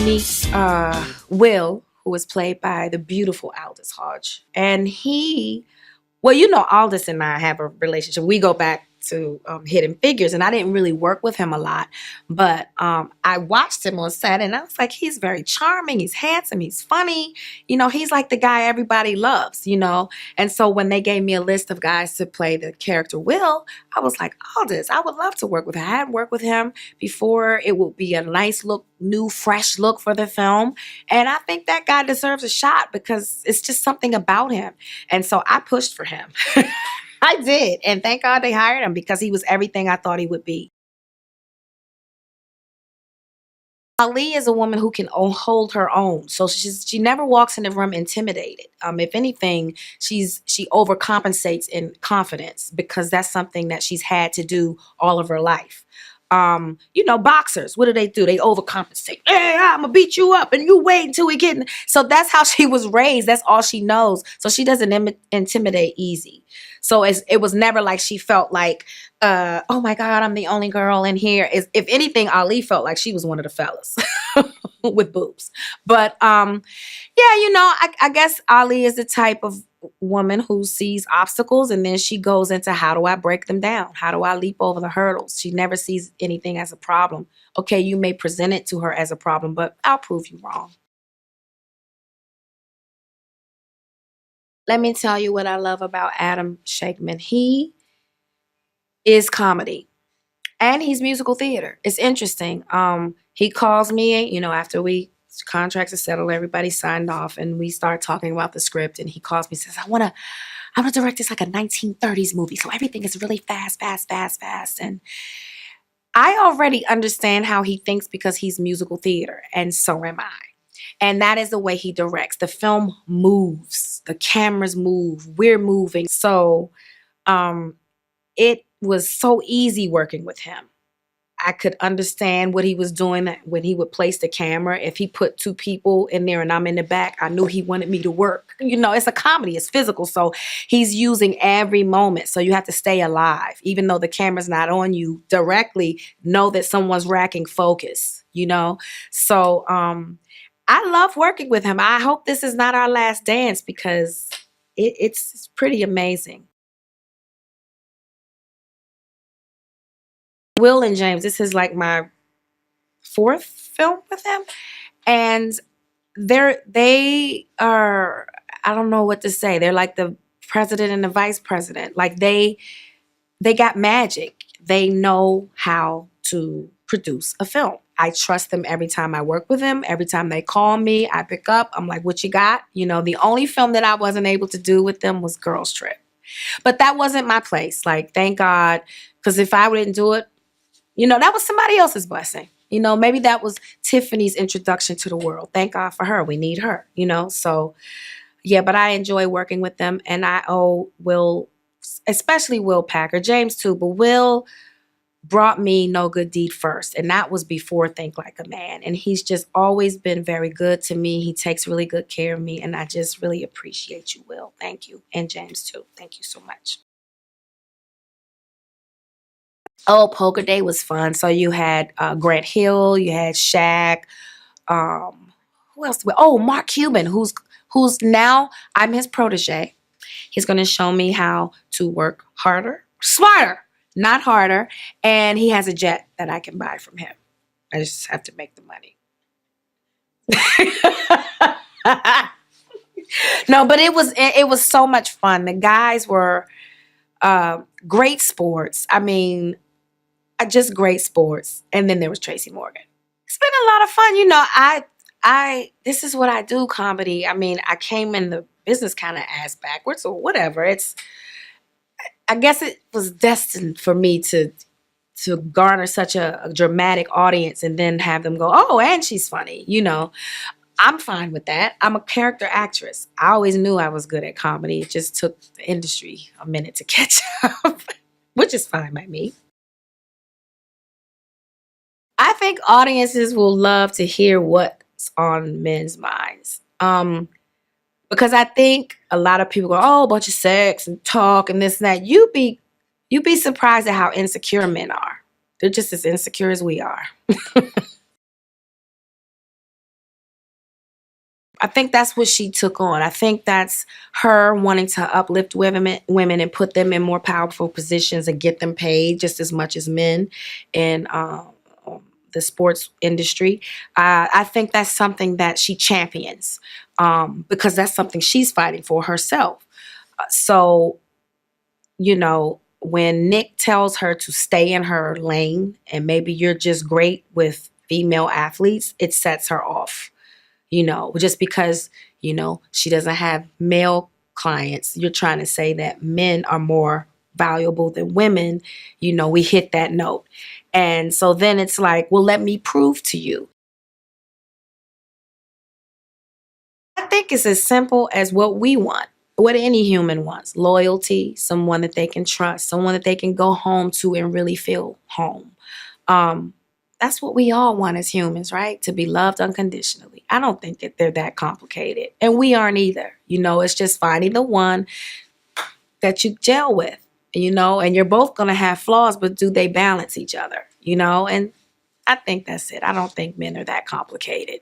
meet Will, who was played by the beautiful Aldis Hodge. And well, you know, Aldis and I have a relationship. We go back to Hidden Figures, and I didn't really work with him a lot, but I watched him on set, and I was like, he's very charming, he's handsome, he's funny, you know, he's like the guy everybody loves, you know. And so when they gave me a list of guys to play the character Will, I was like, Aldis, I would love to work with him. I hadn't worked with him before. It would be a nice look, new, fresh look for the film, and I think that guy deserves a shot because it's just something about him. And so I pushed for him. I did. And thank God they hired him because he was everything I thought he would be. Ali is a woman who can hold her own. So she never walks in the room intimidated. If anything, she overcompensates in confidence because that's something that she's had to do all of her life. You know, boxers, what do? They overcompensate. Hey, I'm gonna beat you up and you wait until we get in. So that's how she was raised. That's all she knows. So she doesn't intimidate easy. So it was never like she felt like, oh my God, I'm the only girl in here. If anything, Ali felt like she was one of the fellas with boobs. But yeah, you know, I guess Ali is the type of woman who sees obstacles and then she goes into, how do I break them down? How do I leap over the hurdles? She never sees anything as a problem. Okay, you may present it to her as a problem, but I'll prove you wrong. Let me tell you what I love about Adam Shankman. He is comedy and he's musical theater. It's interesting. He calls me, you know, after contracts are settled, everybody signed off, and we start talking about the script, and he calls me and says, I wanna direct this like a 1930s movie. So everything is really fast. And I already understand how he thinks because he's musical theater, and so am I. And that is the way he directs. The film moves, the cameras move, we're moving. So it was so easy working with him. I could understand what he was doing when he would place the camera. If he put two people in there and I'm in the back, I knew he wanted me to work. You know, it's a comedy, it's physical. So he's using every moment. So you have to stay alive. Even though the camera's not on you directly, know that someone's racking focus, you know? So I love working with him. I hope this is not our last dance because it's pretty amazing. Will and James, this is like my fourth film with them. And they are, I don't know what to say. They're like the president and the vice president. Like they got magic. They know how to produce a film. I trust them every time I work with them. Every time they call me, I pick up. I'm like, what you got? You know, the only film that I wasn't able to do with them was Girls Trip. But that wasn't my place. Like, thank God. Because if I didn't do it, you know, that was somebody else's blessing. You know, maybe that was Tiffany's introduction to the world. Thank God for her. We need her, you know. So, yeah, but I enjoy working with them. And I owe Will, especially Will Packer, James too, but Will brought me No Good Deed first. And that was before Think Like a Man. And he's just always been very good to me. He takes really good care of me. And I just really appreciate you, Will. Thank you. And James too. Thank you so much. Oh, Poker Day was fun. So you had Grant Hill, you had Shaq. Who else? Oh, Mark Cuban, who's now, I'm his protege. He's going to show me how to work harder, smarter, not harder. And he has a jet that I can buy from him. I just have to make the money. No, but it was so much fun. The guys were great sports. I mean, just great sports. And then there was Tracy Morgan. It's been a lot of fun. You know, I this is what I do, comedy. I mean, I came in the business kind of ass backwards or whatever. I guess it was destined for me to garner such a dramatic audience and then have them go, oh, and she's funny. You know, I'm fine with that. I'm a character actress. I always knew I was good at comedy. It just took the industry a minute to catch up, which is fine by me. I think audiences will love to hear what's on men's minds. Because I think a lot of people go, oh, a bunch of sex and talk and this and that. You'd be surprised at how insecure men are. They're just as insecure as we are. I think that's what she took on. I think that's her wanting to uplift women and put them in more powerful positions and get them paid just as much as men in the sports industry. I think that's something that she champions because that's something she's fighting for herself. So, when Nick tells her to stay in her lane and maybe you're just great with female athletes, it sets her off. Just because, she doesn't have male clients, you're trying to say that men are more valuable than women, we hit that note. And so then it's like, well, let me prove to you. I think it's as simple as what we want, what any human wants: loyalty, someone that they can trust, someone that they can go home to and really feel home. Um, that's what we all want as humans, right? To be loved unconditionally. I don't think that they're that complicated. And we aren't either. It's just finding the one that you gel with, and you're both going to have flaws, but do they balance each other, And I think that's it. I don't think men are that complicated.